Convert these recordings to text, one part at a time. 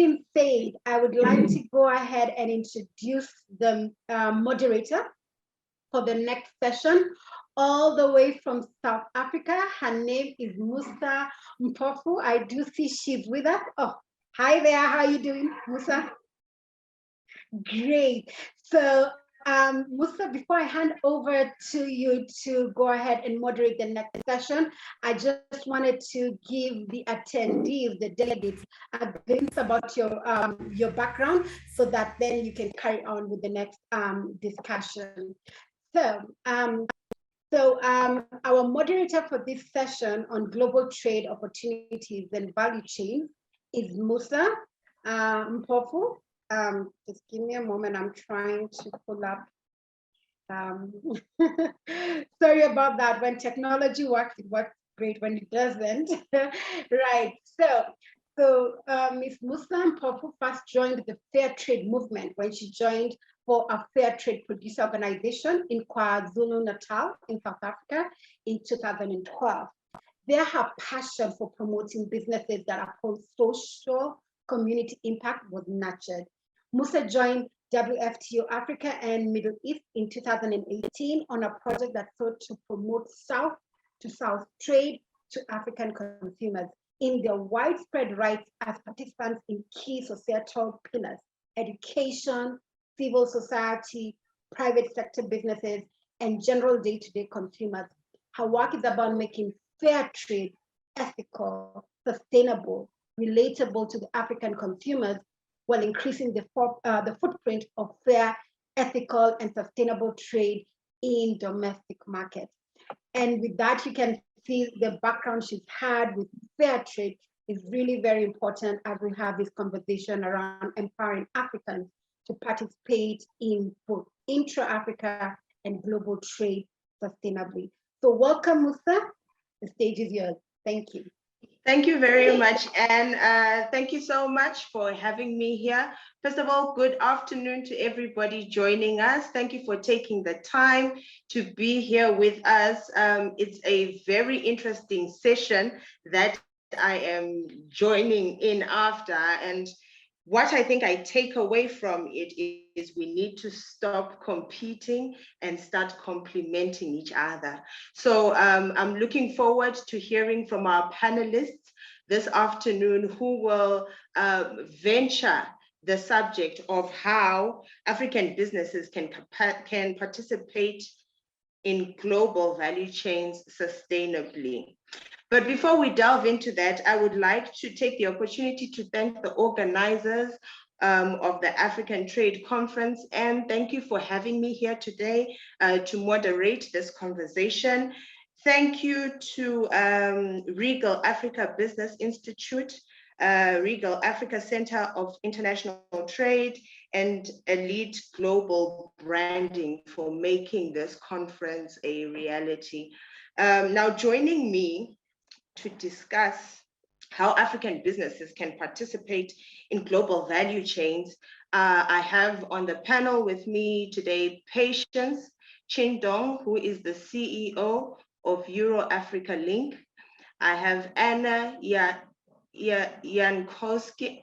being said, I would like to go ahead and introduce the moderator for the next session, all the way from South Africa. Her name is Musa Mpofu. I do see she's with us. Oh, hi there. How are you doing, Musa? Great. So, Musa, before I hand over to you to go ahead and moderate the next session, I just wanted to give the attendees, the delegates, a glimpse about your background, so that then you can carry on with the next discussion. So, our moderator for this session on global trade opportunities and value chains is Musa Mpofu. Just give me a moment. I'm trying to pull up. Sorry about that. When technology works, it works great. When it doesn't, right? So Ms. Musa Mpofu first joined the fair trade movement when she joined for a fair trade producer organization in KwaZulu-Natal in South Africa in 2012. There, her passion for promoting businesses that uphold social community impact was nurtured. Musa joined WFTO Africa and Middle East in 2018 on a project that sought to promote South-to-South trade to African consumers in their widespread rights as participants in key societal pillars: education, civil society, private sector businesses, and general day-to-day consumers. Her work is about making fair trade ethical, sustainable, relatable to the African consumers, while increasing the footprint of fair, ethical, and sustainable trade in domestic markets. And with that, you can see the background she's had with fair trade is really very important as we have this conversation around empowering Africans to participate in both intra-Africa and global trade sustainably. So welcome, Musa. The stage is yours. Thank you. Thank you very much, and thank you so much for having me here. First of all, good afternoon to everybody joining us. Thank you for taking the time to be here with us. It's a very interesting session that I am joining in after, and what I think I take away from it is we need to stop competing and start complementing each other. So I'm looking forward to hearing from our panelists this afternoon, who will venture the subject of how African businesses can participate in global value chains sustainably. But before we delve into that, I would like to take the opportunity to thank the organizers of the African Trade Conference, and thank you for having me here today to moderate this conversation. Thank you to Regal Africa Business Institute, Regal Africa Center of International Trade, and Elite Global Branding for making this conference a reality. Now, joining me to discuss how African businesses can participate in global value chains, I have on the panel with me today Patience Chindong, who is the CEO of EuroAfrica Link. I have Anna Jankowska,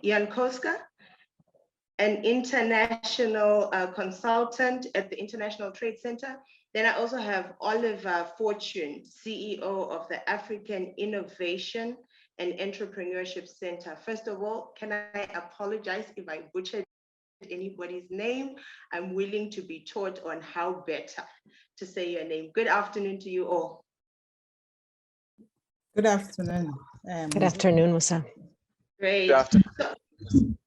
an international consultant at the International Trade Center. Then I also have Oliver Fortune, CEO of the African Innovation and Entrepreneurship Center. First of all, can I apologize if I butchered anybody's name? I'm willing to be taught on how better to say your name. Good afternoon to you all. Good afternoon. Good afternoon, Musa. Great. Good afternoon.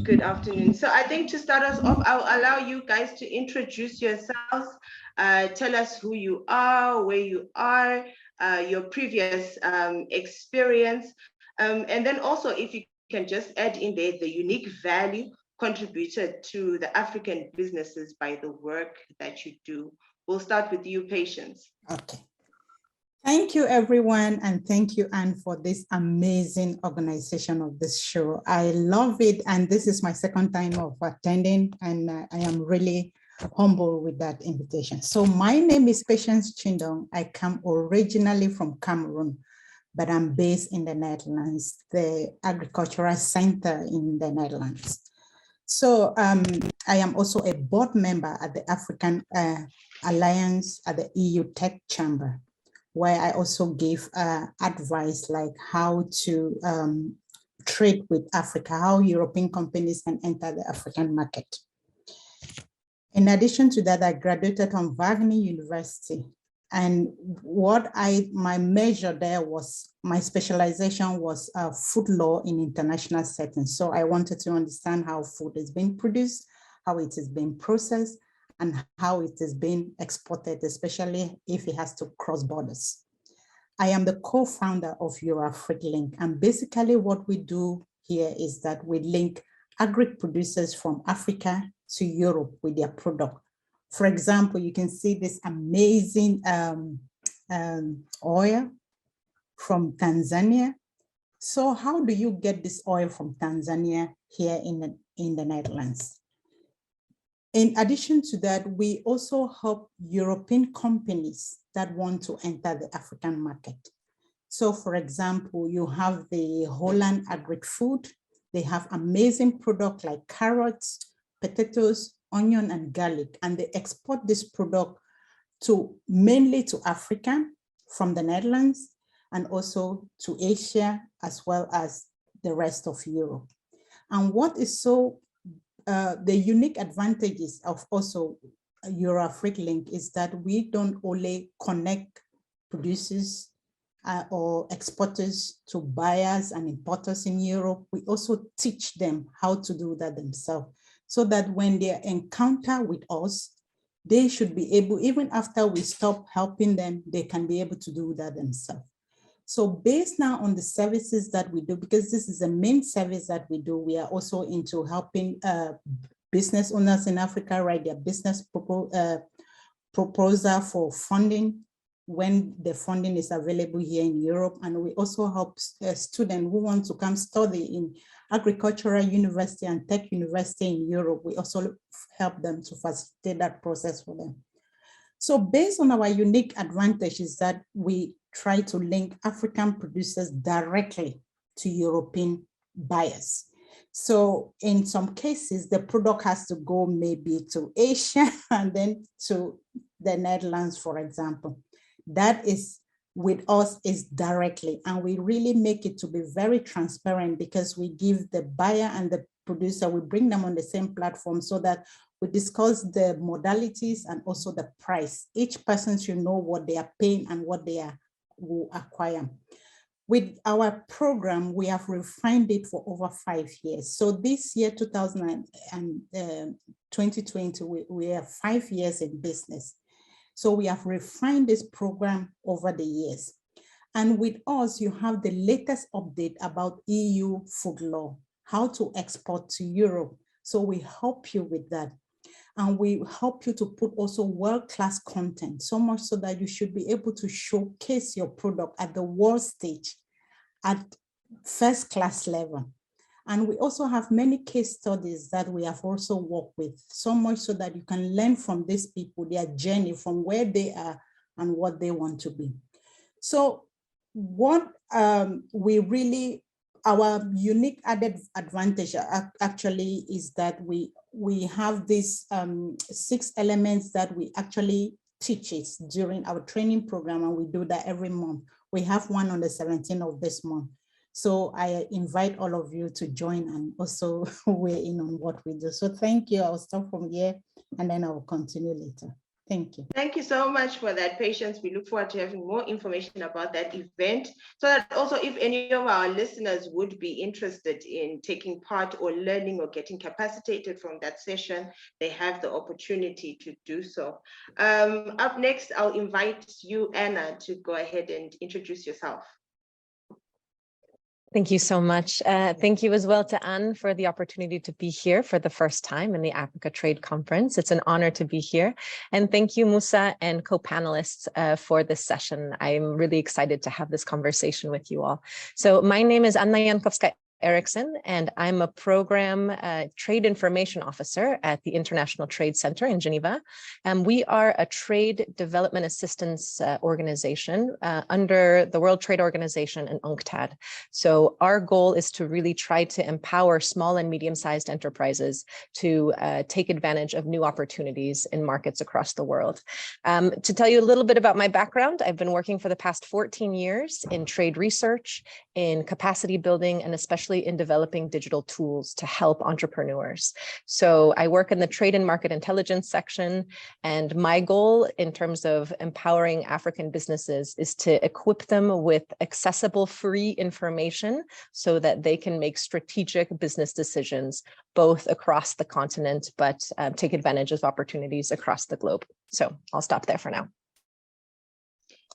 Good afternoon. So I think to start us off, I'll allow you guys to introduce yourselves. Tell us who you are, where you are, your previous experience, and then also if you can just add in there the unique value contributed to the African businesses by the work that you do. We'll start with you, Patience. Okay. Thank you, everyone, and thank you, Anne, for this amazing organization of this show. I love it, and this is my second time of attending, and I am really humble with that invitation. So my name is Patience Chindong. I come originally from Cameroon, but I'm based in the Netherlands, the Agricultural Center in the Netherlands. So I am also a board member at the African Alliance at the EU Tech Chamber, where I also give advice like how to trade with Africa, how European companies can enter the African market. In addition to that, I graduated from Wageningen University. And my major there was, my specialization was food law in international settings. So I wanted to understand how food is being produced, how it is being processed, and how it is being exported, especially if it has to cross borders. I am the co-founder of EuroAfri Link. And basically what we do here is that we link agri-producers from Africa to Europe with their product. For example, you can see this amazing oil from Tanzania. So how do you get this oil from Tanzania here in the Netherlands? In addition to that, we also help European companies that want to enter the African market. So for example, you have the Holland Agri-Food. They have amazing products like carrots, potatoes, onion, and garlic, and they export this product mainly to Africa from the Netherlands and also to Asia, as well as the rest of Europe. And what is so the unique advantages of also EuroAfri Link is that we don't only connect producers or exporters to buyers and importers in Europe, we also teach them how to do that themselves, so that when they encounter with us, they should be able, even after we stop helping them, they can be able to do that themselves. So based now on the services that we do, because this is the main service that we do, we are also into helping business owners in Africa write their business proposal for funding when the funding is available here in Europe. And we also help students who want to come study in agricultural university and tech university in Europe. We also help them to facilitate that process for them. So based on our unique advantages that we try to link African producers directly to European buyers. So in some cases, the product has to go maybe to Asia and then to the Netherlands, for example. That is with us is directly, and we really make it to be very transparent because we give the buyer and the producer, we bring them on the same platform so that we discuss the modalities and also the price. Each person should know what they are paying and what they will acquire. With our program, we have refined it for over 5 years. So this year, 2020, we are 5 years in business. So we have refined this program over the years. And with us, you have the latest update about EU food law, how to export to Europe. So we help you with that. And we help you to put also world-class content, so much so that you should be able to showcase your product at the world stage at first-class level. And we also have many case studies that we have also worked with, so much so that you can learn from these people, their journey from where they are and what they want to be. So what our unique added advantage actually is that we have these 6 elements that we actually teach it during our training program, and we do that every month. We have one on the 17th of this month. So I invite all of you to join and also weigh in on what we do. So thank you. I'll stop from here and then I will continue later. Thank you. Thank you so much for that, Patience. We look forward to having more information about that event, so that also if any of our listeners would be interested in taking part or learning or getting capacitated from that session, they have the opportunity to do so. Up next, I'll invite you, Anna, to go ahead and introduce yourself. Thank you so much. Thank you as well to Anne for the opportunity to be here for the first time in the Africa Trade Conference. It's an honor to be here. And thank you, Musa and co-panelists for this session. I'm really excited to have this conversation with you all. So my name is Anna Jankowska. Erickson, and I'm a program trade information officer at the International Trade Center in Geneva. And we are a trade development assistance organization under the World Trade Organization and UNCTAD. So our goal is to really try to empower small and medium-sized enterprises to take advantage of new opportunities in markets across the world. To tell you a little bit about my background, I've been working for the past 14 years in trade research, in capacity building, and especially in developing digital tools to help entrepreneurs. So I work in the trade and market intelligence section, and my goal in terms of empowering African businesses is to equip them with accessible, free information so that they can make strategic business decisions both across the continent, but take advantage of opportunities across the globe. So I'll stop there for now.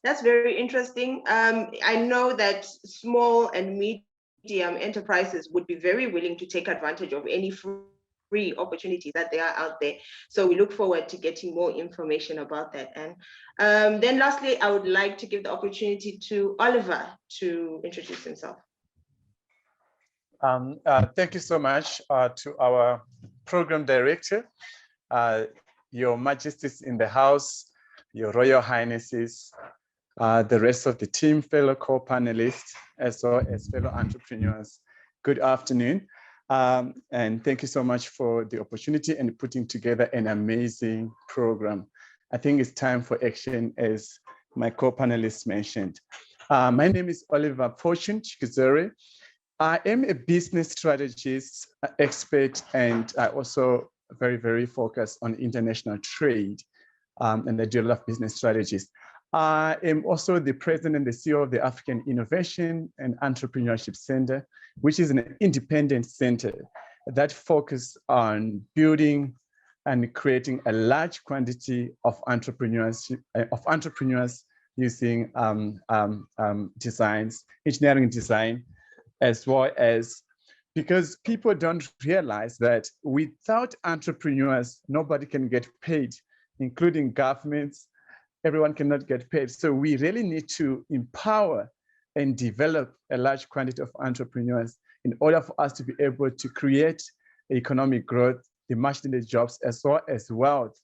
That's very interesting. I know that small and medium enterprises would be very willing to take advantage of any free opportunities that they are out there. So we look forward to getting more information about that. And then lastly, I would like to give the opportunity to Oliver to introduce himself. Thank you so much to our program director, Your Majesties in the House, Your Royal Highnesses, the rest of the team, fellow co-panelists, as well as fellow entrepreneurs. Good afternoon. And thank you so much for the opportunity and putting together an amazing program. I think it's time for action, as my co-panelists mentioned. My name is Oliver Fortune Chikizere. I am a business strategist, expert, and I also very, very focused on international trade and I do a lot of business strategies. I am also the president and the CEO of the African Innovation and Entrepreneurship Center, which is an independent center that focuses on building and creating a large quantity of entrepreneurs using designs, engineering design, as well as because people don't realize that without entrepreneurs, nobody can get paid, including governments. Everyone cannot get paid. So we really need to empower and develop a large quantity of entrepreneurs in order for us to be able to create economic growth, the much needed jobs, as well as wealth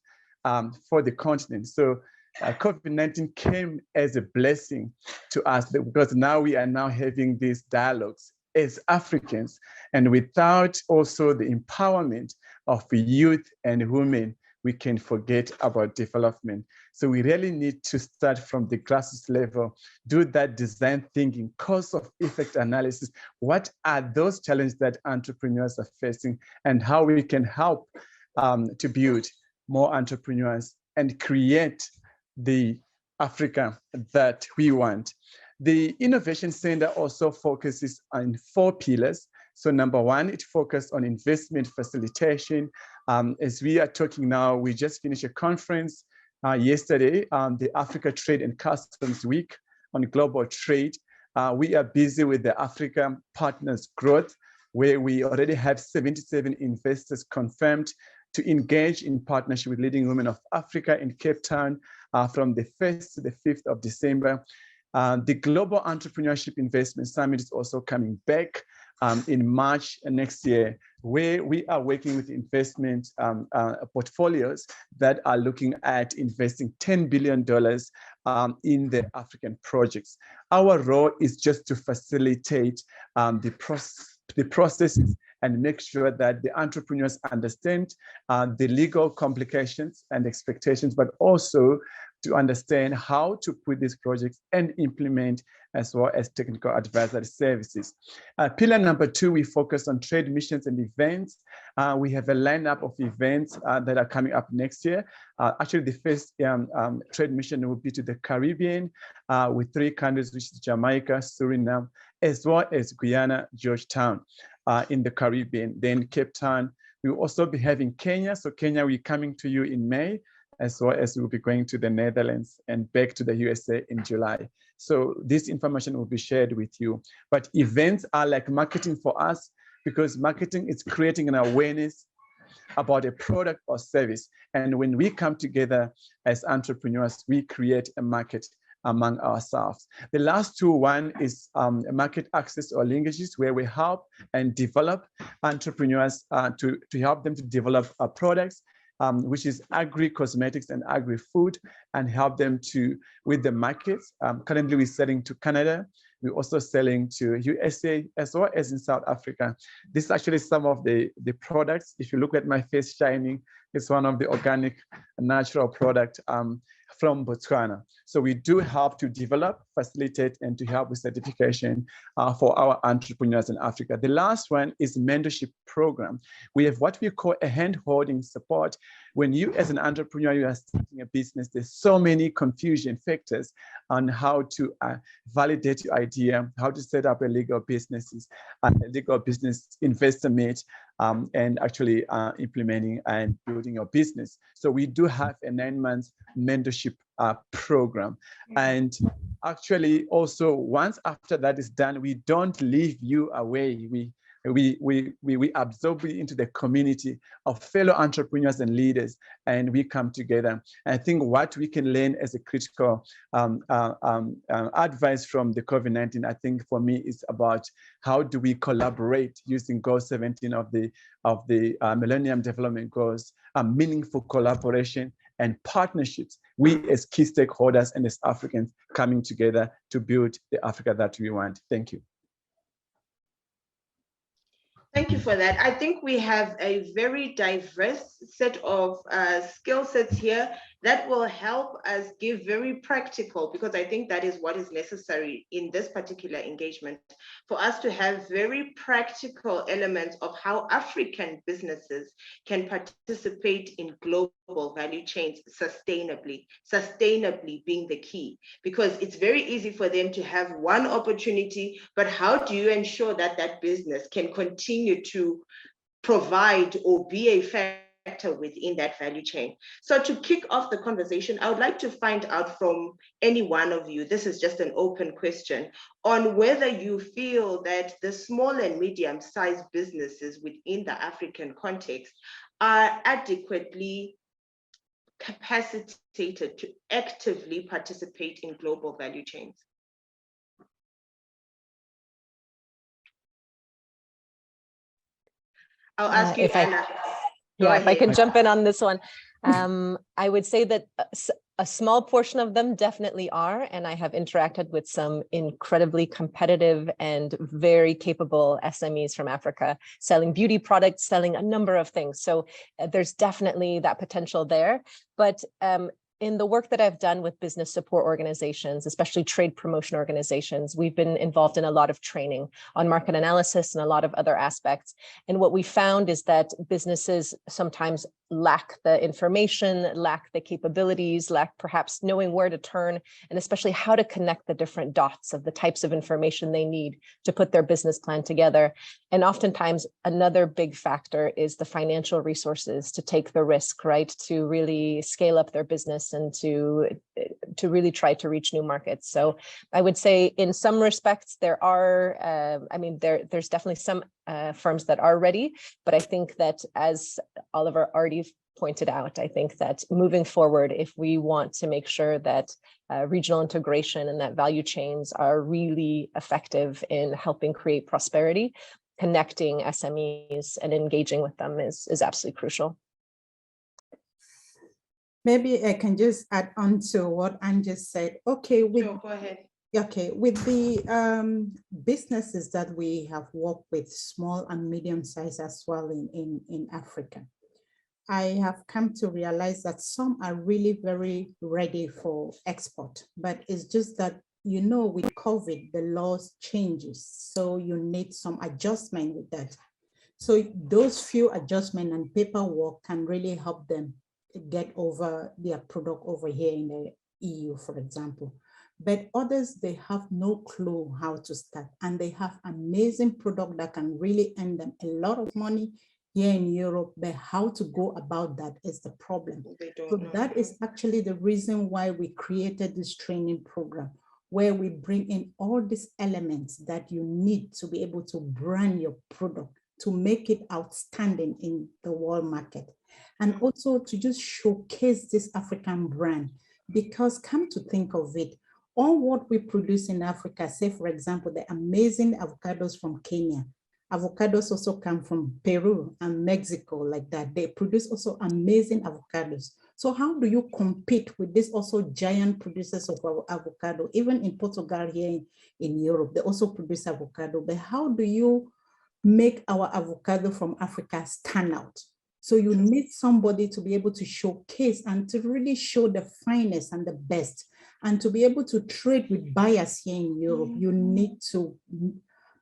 for the continent. So COVID-19 came as a blessing to us because now we are now having these dialogues as Africans, and without also the empowerment of youth and women, we can forget about development. So we really need to start from the grassroots level, do that design thinking, cause of effect analysis. What are those challenges that entrepreneurs are facing and how we can help to build more entrepreneurs and create the Africa that we want. The Innovation Center also focuses on 4 pillars. So number 1, it focused on investment facilitation. As we are talking now, we just finished a conference yesterday, the Africa Trade and Customs Week on global trade. We are busy with the Africa Partners Growth, where we already have 77 investors confirmed to engage in partnership with leading women of Africa in Cape Town from the 1st to the 5th of December. The Global Entrepreneurship Investment Summit is also coming back in March next year, where we are working with investment portfolios that are looking at investing $10 billion in the African projects. Our role is just to facilitate the processes and make sure that the entrepreneurs understand the legal complications and expectations, but also to understand how to put these projects and implement, as well as technical advisory services. Pillar number 2, we focus on trade missions and events. We have a lineup of events that are coming up next year. Actually, the first trade mission will be to the Caribbean with 3 countries, which is Jamaica, Suriname, as well as Guyana, Georgetown in the Caribbean. Then Cape Town. We'll also be having Kenya. So Kenya, we're coming to you in May, as well as we'll be going to the Netherlands and back to the USA in July. So this information will be shared with you. But events are like marketing for us, because marketing is creating an awareness about a product or service. And when we come together as entrepreneurs, we create a market among ourselves. The last two, one is market access or linkages, where we help and develop entrepreneurs to help them to develop products, which is agri-cosmetics and agri-food, and help them to with the markets. Currently, we're selling to Canada. We're also selling to USA as well as in South Africa. This is actually some of the products. If you look at my face shining, it's one of the organic natural product from Botswana. So we do help to develop, facilitate, and to help with certification for our entrepreneurs in Africa. The last one is mentorship program. We have what we call a hand-holding support. When you as an entrepreneur, you are starting a business, there's so many confusion factors on how to validate your idea, how to set up a legal business investor meet, and actually implementing and building your business. So we do have a 9-month mentorship program. And actually also once after that is done, we don't leave you away. We absorb you into the community of fellow entrepreneurs and leaders, and we come together. I think what we can learn as a critical advice from the COVID-19, I think for me is about how do we collaborate using Goal 17 of the Millennium Development Goals, meaningful collaboration and partnerships. We as key stakeholders and as Africans coming together to build the Africa that we want. Thank you. Thank you for that. I think we have a very diverse set of skill sets here that will help us give very practical, because I think that is what is necessary in this particular engagement, for us to have very practical elements of how African businesses can participate in global value chains sustainably being the key, because it's very easy for them to have one opportunity, but how do you ensure that that business can continue to provide or be a factor within that value chain? So to kick off the conversation, I would like to find out from any one of you, this is just an open question, on whether you feel that the small and medium-sized businesses within the African context are adequately capacitated to actively participate in global value chains. I'll ask you, Anna. Yeah, if I can jump in on this one. I would say that a small portion of them definitely are, and I have interacted with some incredibly competitive and very capable SMEs from Africa, selling beauty products, selling a number of things. So there's definitely that potential there. But in the work that I've done with business support organizations, especially trade promotion organizations, we've been involved in a lot of training on market analysis and a lot of other aspects. And what we found is that businesses sometimes lack the information, lack the capabilities, lack perhaps knowing where to turn, and especially how to connect the different dots of the types of information they need to put their business plan together. And oftentimes another big factor is the financial resources to take the risk, right? To really scale up their business and to really try to reach new markets. So I would say in some respects, there are, there's definitely some firms that are ready, but I think that as Oliver already pointed out, I think that moving forward, if we want to make sure that regional integration and that value chains are really effective in helping create prosperity, connecting SMEs and engaging with them is absolutely crucial. Maybe I can just add on to what Anne just said. Okay, sure, go ahead. Okay, with the businesses that we have worked with, small and medium size as well in Africa, I have come to realize that some are really very ready for export, but it's just that, you know, with COVID, the laws changes. So you need some adjustment with that. So those few adjustments and paperwork can really help them get over their product over here in the EU, for example. But others, they have no clue how to start, and they have amazing product that can really earn them a lot of money here in Europe, but how to go about that is the problem. So that is actually the reason why we created this training program, where we bring in all these elements that you need to be able to brand your product, to make it outstanding in the world market, and also to just showcase this African brand. Because come to think of it, all what we produce in Africa, say for example, the amazing avocados from Kenya, avocados also come from Peru and Mexico, like that. They produce also amazing avocados. So how do you compete with these also giant producers of avocado? Even in Portugal here in Europe, they also produce avocado. But how do you make our avocado from Africa stand out? So you need somebody to be able to showcase and to really show the finest and the best. And to be able to trade with buyers here in Europe, you need to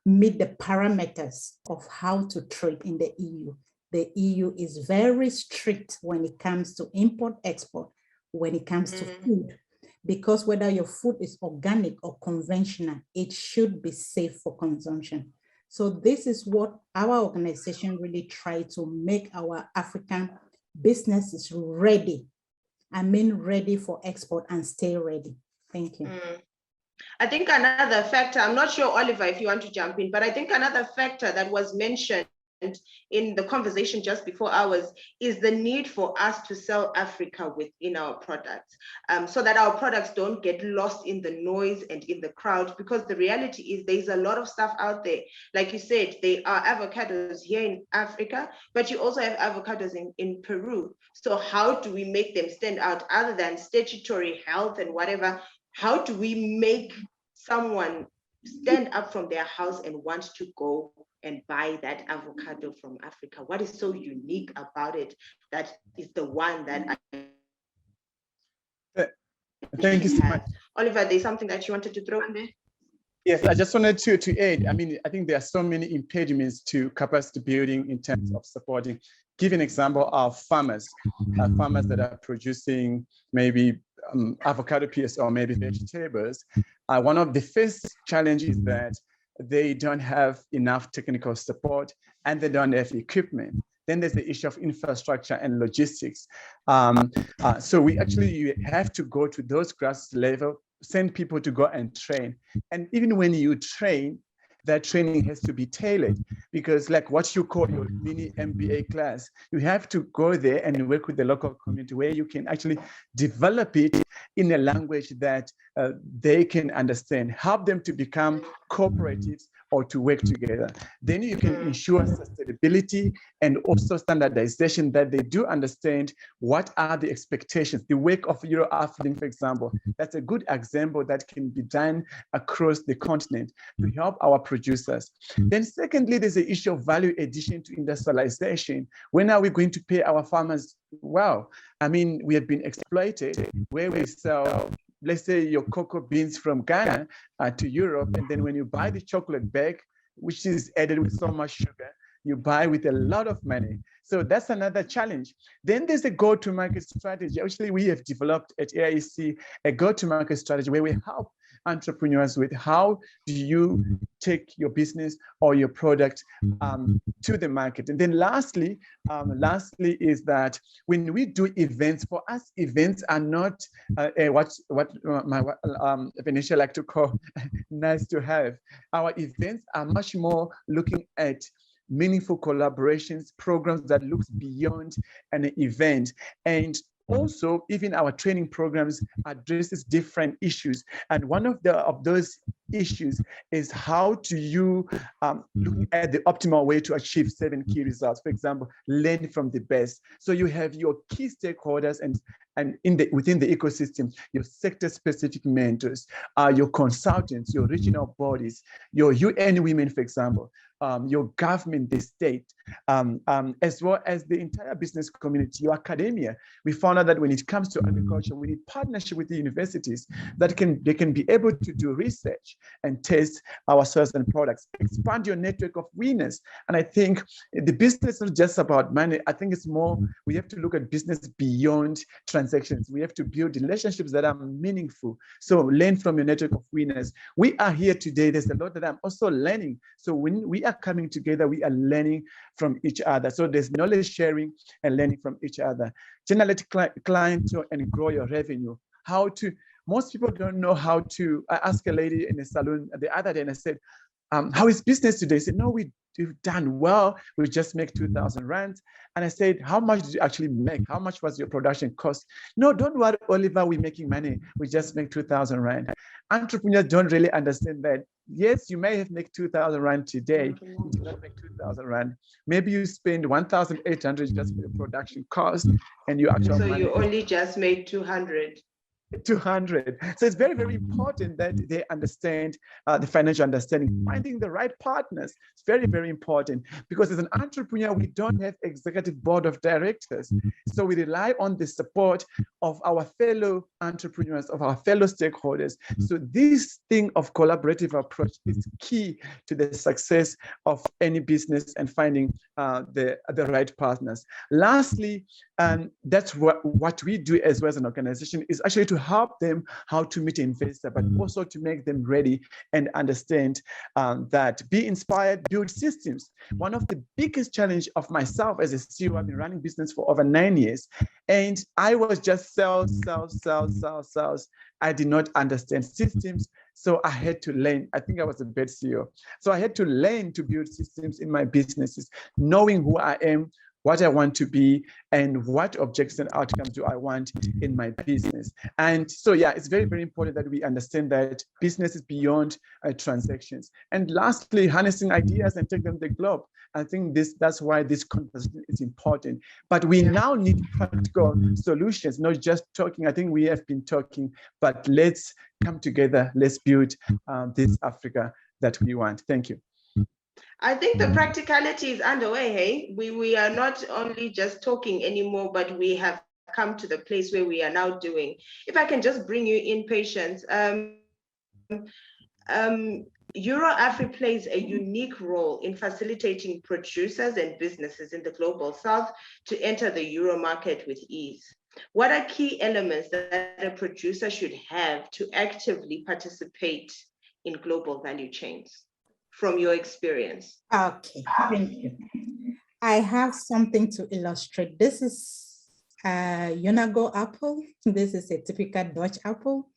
meet the parameters of how to trade in the EU. The EU is very strict when it comes to import, export, when it comes to food, because whether your food is organic or conventional, it should be safe for consumption. So this is what our organization really try to make our African businesses ready. I mean, ready for export and stay ready. Thank you. I think another factor, I'm not sure, Oliver, if you want to jump in, but I think another factor that was mentioned in the conversation just before ours is the need for us to sell Africa within our products, so that our products don't get lost in the noise and in the crowd, because the reality is there's a lot of stuff out there. Like you said, there are avocados here in Africa, but you also have avocados in Peru. So how do we make them stand out other than statutory health and whatever? How do we make someone stand up from their house and want to go and buy that avocado from Africa? What is so unique about it that is the one that Thank you so much. Oliver, there's something that you wanted to throw in there? Yes, I just wanted to add. I mean, I think there are so many impediments to capacity building in terms of supporting. Give an example of farmers that are producing maybe avocado peels or maybe vegetables. One of the first challenges is that they don't have enough technical support and they don't have equipment. Then there's the issue of infrastructure and logistics. So we actually have to go to those grassroots level, send people to go and train. And even when you train, that training has to be tailored, because like what you call your mini MBA class, you have to go there and work with the local community where you can actually develop it in a language that they can understand, help them to become cooperatives or to work together. Then you can ensure sustainability and also standardization, that they do understand what are the expectations. The work of EuroAfri, for example, that's a good example that can be done across the continent to help our producers. Then secondly, there's the issue of value addition to industrialization. When are we going to pay our farmers well? I mean, we have been exploited where we sell, let's say, your cocoa beans from Ghana to Europe, and then when you buy the chocolate bag, which is added with so much sugar, you buy with a lot of money. So that's another challenge. Then there's a go-to-market strategy. Actually, we have developed at AIEC a go-to-market strategy where we help entrepreneurs with how do you take your business or your product to the market. And then lastly is that when we do events, for us, events are not what my Venetia like to call nice to have. Our events are much more looking at meaningful collaborations, programs that looks beyond an event. And also, even our training programs addresses different issues. And one of those issues is how do you look at the optimal way to achieve 7 key results. For example, learn from the best. So you have your key stakeholders and within the ecosystem, your sector-specific mentors, your consultants, your regional bodies, your UN women, for example, your government, the state, as well as the entire business community, your academia. We found out that when it comes to agriculture, we need partnership with the universities that they can be able to do research and test our soils and products, expand your network of winners. And I think the business is not just about money. I think it's more, we have to look at business beyond transactions. We have to build relationships that are meaningful. So learn from your network of winners. We are here today. There's a lot that I'm also learning. So when we are coming together, we are learning from each other. So there's knowledge sharing and learning from each other. Generate clientele and grow your revenue. Most people don't know how to. I asked a lady in a salon the other day and I said, how is business today? He said, no, we've done well. We just make 2,000 rand. And I said, how much did you actually make? How much was your production cost? No, don't worry, Oliver, we're making money. We just make 2,000 rand. Entrepreneurs don't really understand that. Yes, you may have made 2,000 rand today. You did not make 2,000 rand. Maybe you spend 1,800 just for your production cost, and you actually. So you only just made 200. 200. So it's very, very important that they understand the financial understanding. Finding the right partners is very, very important, because as an entrepreneur, we don't have executive board of directors. So we rely on the support of our fellow entrepreneurs, of our fellow stakeholders. So this thing of collaborative approach is key to the success of any business and finding the right partners. Lastly, that's what we do as well as an organization, is actually to help them how to meet an investor, but also to make them ready and understand that be inspired, build systems. One of the biggest challenge of myself as a CEO, I've been running business for over 9 years, and I was just sales. I did not understand systems. So I had to learn. I think I was a bad CEO. So I had to learn to build systems in my businesses, knowing who I am, what I want to be, and what objectives and outcomes do I want in my business. And so, yeah, it's very, very important that we understand that business is beyond transactions. And lastly, harnessing ideas and take them to the globe. I think that's why this conversation is important. But we now need practical solutions, not just talking. I think we have been talking, but let's come together. Let's build this Africa that we want. Thank you. I think the practicality is underway, hey? We are not only just talking anymore, but we have come to the place where we are now doing. If I can just bring you in, Patience. EuroAfri plays a unique role in facilitating producers and businesses in the global south to enter the Euro market with ease. What are key elements that a producer should have to actively participate in global value chains, from your experience? Okay, thank you. I have something to illustrate. This is a Unago apple. This is a typical Dutch apple.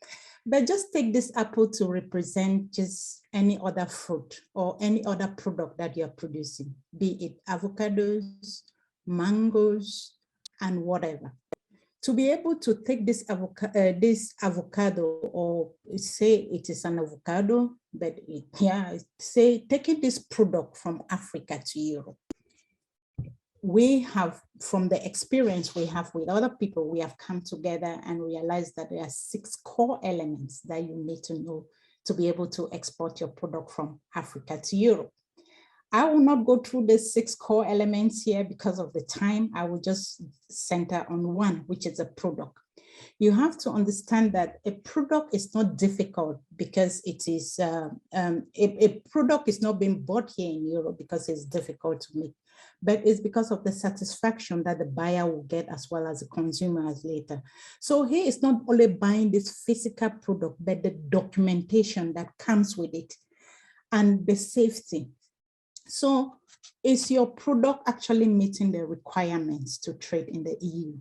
But just take this apple to represent just any other fruit or any other product that you're producing, be it avocados, mangoes, and whatever. To be able to take this avocado, or say it is an avocado, but say taking this product from Africa to Europe, we have, from the experience we have with other people, we have come together and realized that there are 6 core elements that you need to know to be able to export your product from Africa to Europe. I will not go through the 6 core elements here because of the time. I will just center on one, which is a product. You have to understand that a product is not difficult because it is, a product is not being bought here in Europe because it's difficult to make, but it's because of the satisfaction that the buyer will get as well as the consumers later. So here it's not only buying this physical product, but the documentation that comes with it and the safety. So is your product actually meeting the requirements to trade in the EU?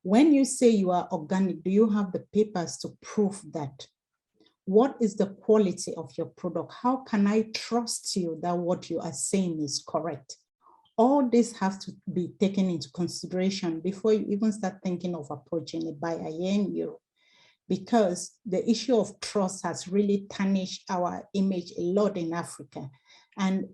When you say you are organic, do you have the papers to prove that? What is the quality of your product? How can I trust you that what you are saying is correct? All this has to be taken into consideration before you even start thinking of approaching a buyer here in Europe, because the issue of trust has really tarnished our image a lot in Africa. And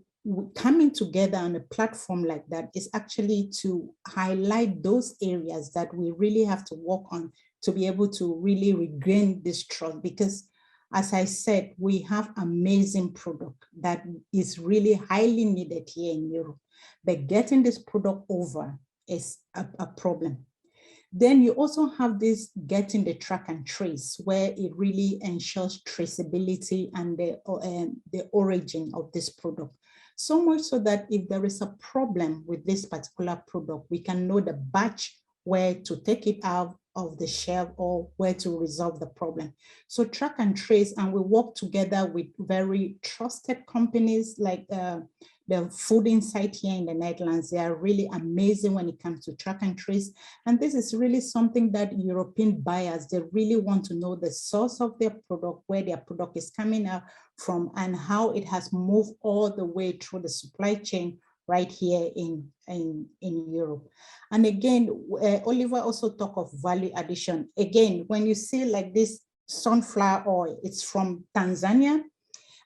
coming together on a platform like that is actually to highlight those areas that we really have to work on to be able to really regain this trust. Because as I said, we have amazing product that is really highly needed here in Europe, but getting this product over is a problem. Then you also have this getting the track and trace, where it really ensures traceability and the origin of this product. So much so that if there is a problem with this particular product, we can know the batch where to take it out of the shelf or where to resolve the problem. So track and trace, and we work together with very trusted companies like The food insight here in the Netherlands, they are really amazing when it comes to track and trace. And this is really something that European buyers, they really want to know the source of their product, where their product is coming out from, and how it has moved all the way through the supply chain right here in Europe. And again, Oliver also talked of value addition. Again, when you see like this sunflower oil, it's from Tanzania,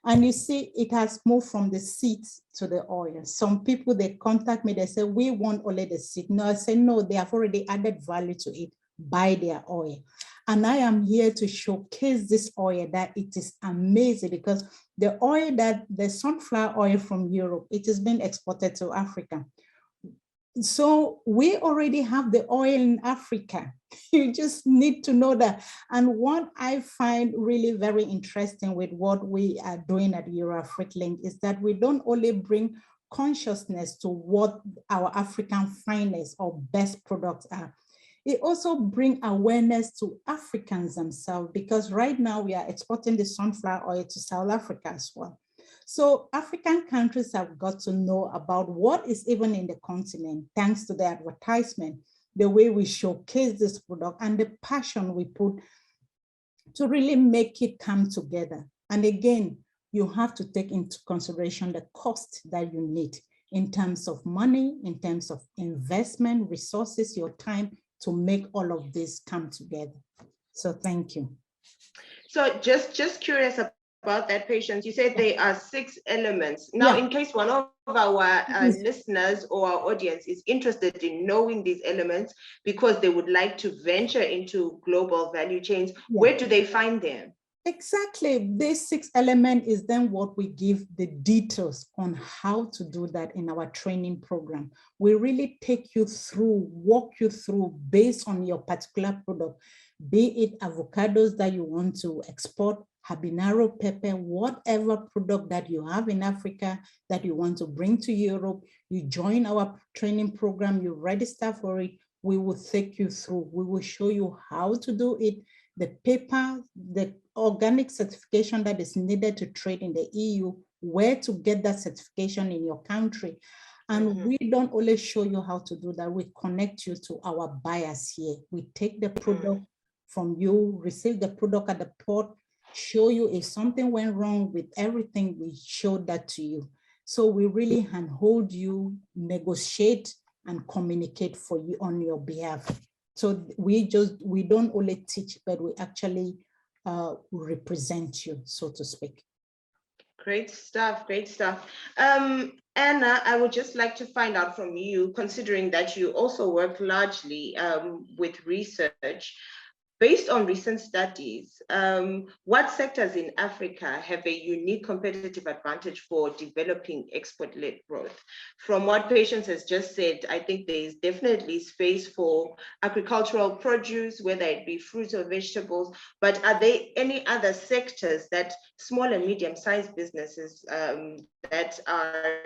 and you see it has moved from the seeds to the oil. Some people, they contact me, they say, we want only the seed. No, I say, no, they have already added value to it, buy their oil. And I am here to showcase this oil, that it is amazing, because the oil that the sunflower oil from Europe, it has been exported to Africa. So we already have the oil in Africa. You just need to know that. And what I find really very interesting with what we are doing at EuroAfri Link is that we don't only bring consciousness to what our African finest or best products are. It also brings awareness to Africans themselves, because right now we are exporting the sunflower oil to South Africa as well. So African countries have got to know about what is even in the continent, thanks to the advertisement, the way we showcase this product, and the passion we put to really make it come together. And again, you have to take into consideration the cost that you need in terms of money, in terms of investment, resources, your time, to make all of this come together. So thank you. So just curious about that, Patience. You said there are 6 elements. Now, in case one of our listeners or our audience is interested in knowing these elements because they would like to venture into global value chains, where do they find them? Exactly. This 6 element is then what we give the details on how to do that in our training program. We really take you through, walk you through based on your particular product, be it avocados that you want to export, habanero pepper, whatever product that you have in Africa that you want to bring to Europe. You join our training program, you register for it, we will take you through. We will show you how to do it, the paper, the organic certification that is needed to trade in the EU, where to get that certification in your country. And we don't only show you how to do that, we connect you to our buyers here. We take the product from you, receive the product at the port, show you if something went wrong with everything, we show that to you. So we really handhold you, negotiate and communicate for you on your behalf. So we don't only teach, but we actually represent you, so to speak. Great stuff, great stuff. Anna, I would just like to find out from you, considering that you also work largely with research, based on recent studies, what sectors in Africa have a unique competitive advantage for developing export-led growth? From what Patience has just said, I think there is definitely space for agricultural produce, whether it be fruits or vegetables, but are there any other sectors that small and medium-sized businesses that are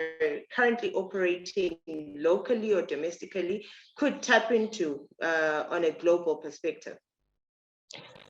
currently operating locally or domestically could tap into on a global perspective?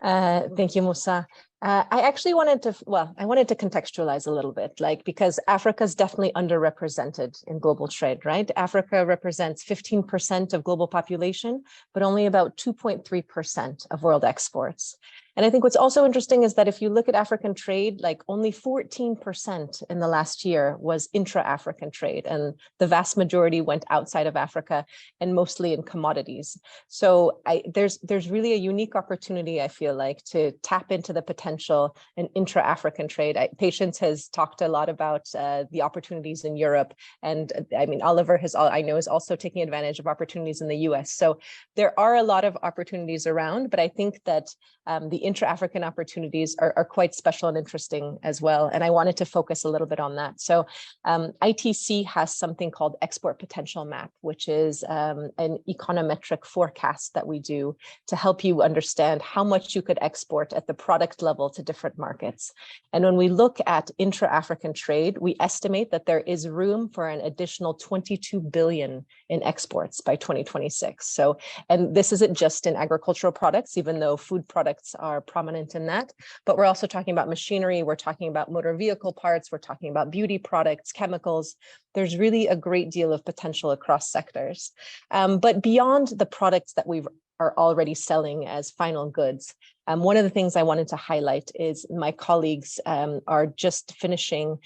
Thank you, Musa. I actually wanted to contextualize a little bit, because Africa is definitely underrepresented in global trade, right? Africa represents 15% of global population, but only about 2.3% of world exports. And I think what's also interesting is that if you look at African trade, only 14% in the last year was intra-African trade, and the vast majority went outside of Africa and mostly in commodities. So there's really a unique opportunity, I feel like, to tap into the potential in intra-African trade. Patience has talked a lot about the opportunities in Europe, and I mean, Oliver I know is also taking advantage of opportunities in the US. So there are a lot of opportunities around, but I think that the intra-African opportunities are quite special and interesting as well. And I wanted to focus a little bit on that. So ITC has something called Export Potential Map, which is an econometric forecast that we do to help you understand how much you could export at the product level level to different markets. And when we look at intra-African trade, we estimate that there is room for an additional 22 billion in exports by 2026. So, and this isn't just in agricultural products, even though food products are prominent in that, but we're also talking about machinery, we're talking about motor vehicle parts, we're talking about beauty products, chemicals. There's really a great deal of potential across sectors. But beyond the products that we are already selling as final goods, one of the things I wanted to highlight is my colleagues are just finishing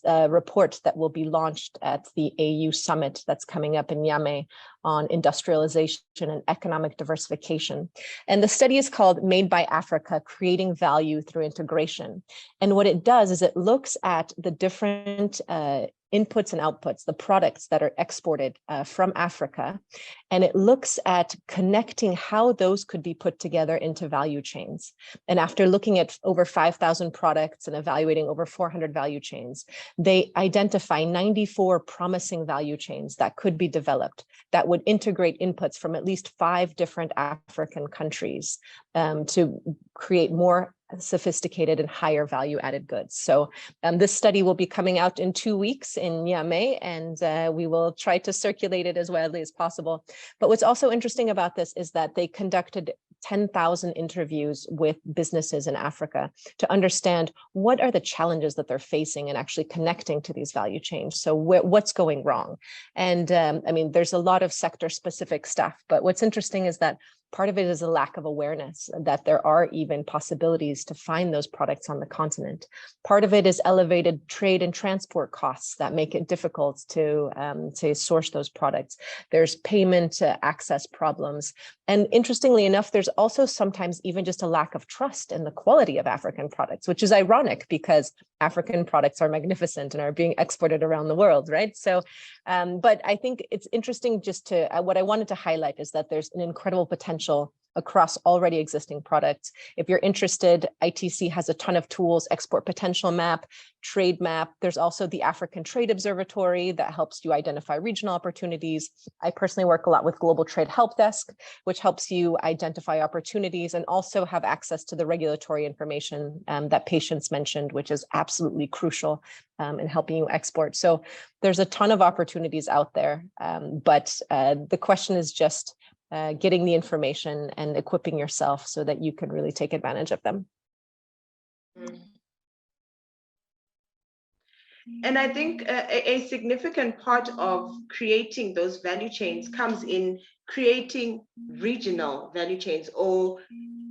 a report that will be launched at the AU summit that's coming up in Niamey on industrialization and economic diversification. And the study is called Made by Africa, Creating Value Through Integration. And what it does is it looks at the different inputs and outputs, the products that are exported from Africa, and it looks at connecting how those could be put together into value chains. And after looking at over 5,000 products and evaluating over 400 value chains, they identify 94 promising value chains that could be developed that would integrate inputs from at least 5 different African countries to create more sophisticated and higher value added goods. So this study will be coming out in 2 weeks in Niamey, and we will try to circulate it as widely as possible. But what's also interesting about this is that they conducted 10,000 interviews with businesses in Africa to understand what are the challenges that they're facing and actually connecting to these value chains. So what's going wrong? And I mean, there's a lot of sector specific stuff, but what's interesting is that part of it is a lack of awareness that there are even possibilities to find those products on the continent. Part of it is elevated trade and transport costs that make it difficult to source those products. There's payment access problems. And interestingly enough, there's also sometimes even just a lack of trust in the quality of African products, which is ironic because African products are magnificent and are being exported around the world, right? So, but I think it's interesting just to, what I wanted to highlight is that there's an incredible potential across already existing products. If you're interested, ITC has a ton of tools, export potential map, trade map. There's also the African Trade Observatory that helps you identify regional opportunities. I personally work a lot with Global Trade Help Desk, which helps you identify opportunities and also have access to the regulatory information that Patience mentioned, which is absolutely crucial in helping you export. So there's a ton of opportunities out there, but the question is just getting the information and equipping yourself so that you can really take advantage of them. And I think a significant part of creating those value chains comes in creating regional value chains or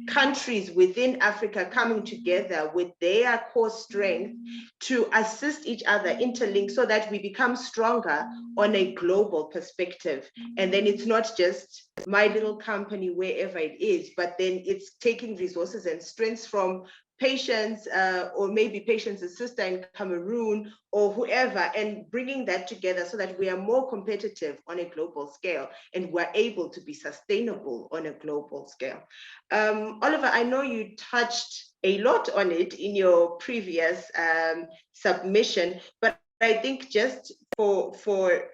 countries within Africa coming together with their core strength to assist each other, interlink, so that we become stronger on a global perspective. And then it's not just my little company wherever it is, but then it's taking resources and strengths from Patience or maybe Patience's sister in Cameroon or whoever, and bringing that together so that we are more competitive on a global scale and we're able to be sustainable on a global scale. Oliver, I know you touched a lot on it in your previous submission, but I think just for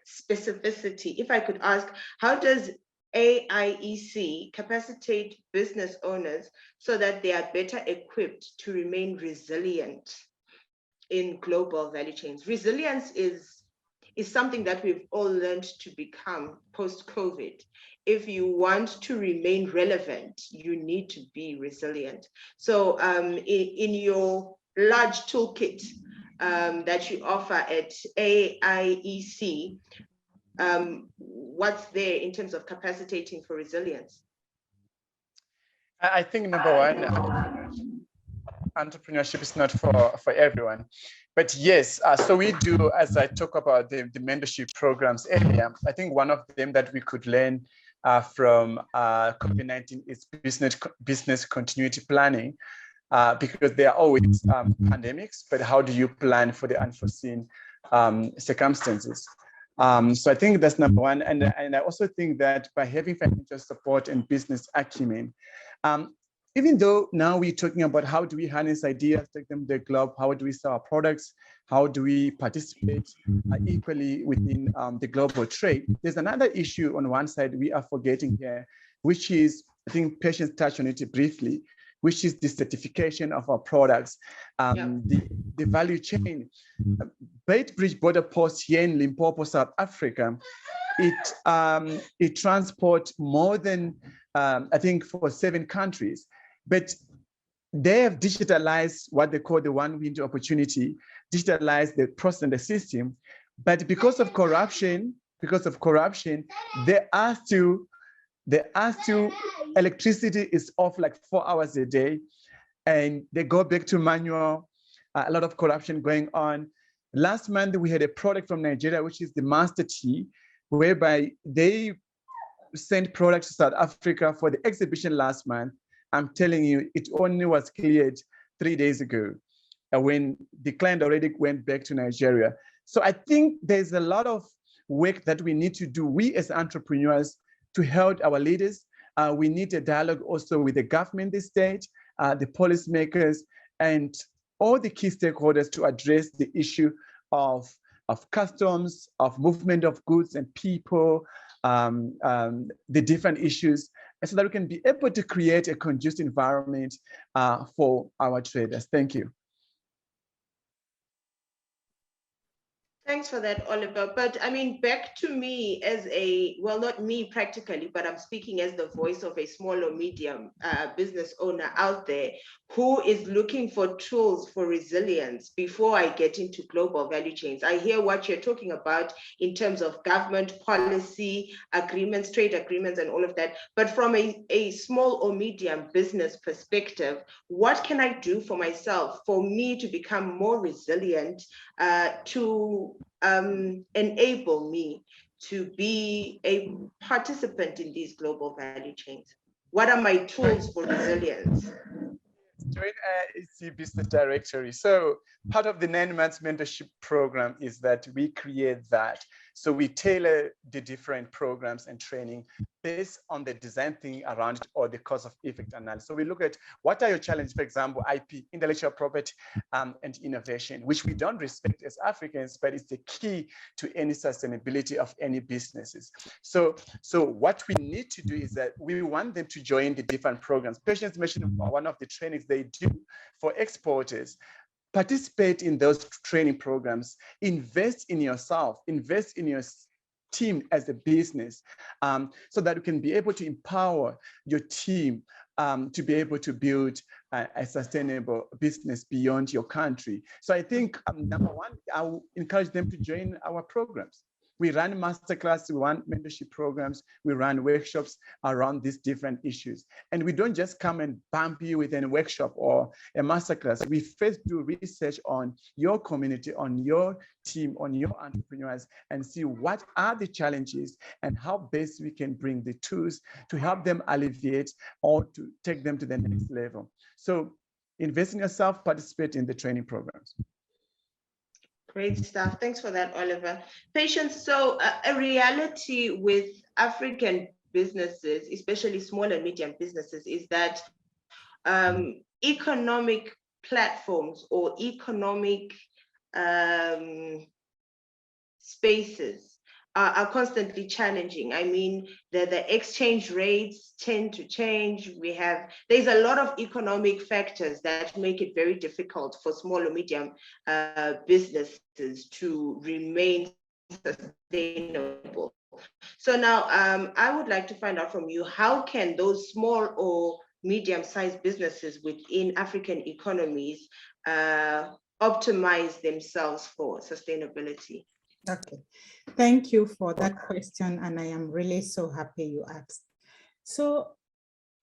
specificity, if I could ask, how does AIEC capacitate business owners so that they are better equipped to remain resilient in global value chains? Resilience is something that we've all learned to become post-COVID. If you want to remain relevant, you need to be resilient. So in your large toolkit that you offer at AIEC, what's there in terms of capacitating for resilience? I think number one, entrepreneurship is not for everyone. But yes, so we do, as I talk about the mentorship programs earlier, I think one of them that we could learn from COVID-19 is business continuity planning, because there are always pandemics, but how do you plan for the unforeseen circumstances? So I think that's number one. And I also think that by having financial support and business acumen, even though now we're talking about how do we harness ideas, take them to the globe, how do we sell our products, how do we participate equally within the global trade, there's another issue on one side we are forgetting here, which is, I think Patience touched on it briefly, which is the certification of our products, the value chain. Bait Bridge Border Post here in Limpopo, South Africa, it transports more than, I think, for 7 countries, but they have digitalized what they call the one window opportunity, digitalized the process and the system. But because of corruption, they are still, electricity is off like 4 hours a day, and they go back to manual, a lot of corruption going on. Last month, we had a product from Nigeria, which is the Master Tea, whereby they sent products to South Africa for the exhibition last month. I'm telling you, it only was cleared 3 days ago when the client already went back to Nigeria. So I think there's a lot of work that we need to do, we as entrepreneurs, to help our leaders. We need a dialogue also with the government, the state, the policymakers, and all the key stakeholders to address the issue of customs, of movement of goods and people, the different issues, so that we can be able to create a conducive environment for our traders. Thank you. Thanks for that, Oliver. But I mean, back to me as a, well, not me practically, but I'm speaking as the voice of a small or medium business owner out there who is looking for tools for resilience before I get into global value chains. I hear what you're talking about in terms of government policy, agreements, trade agreements, and all of that. But from a small or medium business perspective, what can I do for myself, for me to become more resilient, to enable me to be a participant in these global value chains? What are my tools for resilience? Join AIEC Business Directory. So part of the 9-month mentorship program is that we create that. So we tailor the different programs and training based on the design thing around it or the cause of effect analysis. So we look at what are your challenges, for example, IP, intellectual property, and innovation, which we don't respect as Africans, but it's the key to any sustainability of any businesses. So what we need to do is that we want them to join the different programs. Patience mentioned one of the trainings they do for exporters. Participate in those training programs, invest in yourself, invest in your team as a business, so that you can be able to empower your team to be able to build a sustainable business beyond your country. So I think, number one, I will encourage them to join our programs. We run masterclass, we run mentorship programs, we run workshops around these different issues. And we don't just come and bump you with a workshop or a masterclass. We first do research on your community, on your team, on your entrepreneurs, and see what are the challenges and how best we can bring the tools to help them alleviate or to take them to the next level. So invest in yourself, participate in the training programs. Great stuff. Thanks for that, Oliver. Patience, so a reality with African businesses, especially small and medium businesses, is that economic platforms or economic spaces are constantly challenging. I mean, the exchange rates tend to change. There's a lot of economic factors that make it very difficult for small or medium businesses to remain sustainable. So now I would like to find out from you, how can those small or medium-sized businesses within African economies optimize themselves for sustainability? Okay, thank you for that question, and I am really so happy you asked. So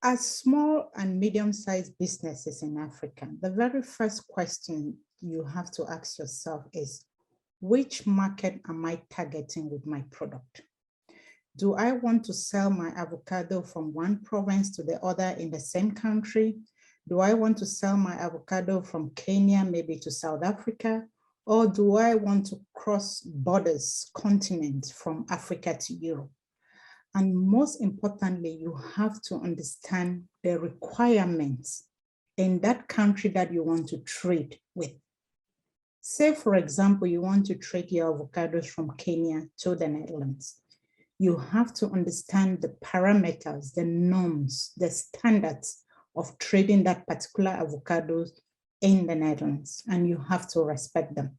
as small and medium-sized businesses in Africa, the very first question you have to ask yourself is, which market am I targeting with my product? Do I want to sell my avocado from one province to the other in the same country? Do I want to sell my avocado from Kenya, maybe to South Africa? Or do I want to cross borders, continents from Africa to Europe? And most importantly, you have to understand the requirements in that country that you want to trade with. Say, for example, you want to trade your avocados from Kenya to the Netherlands. You have to understand the parameters, the norms, the standards of trading that particular avocados in the Netherlands, and you have to respect them.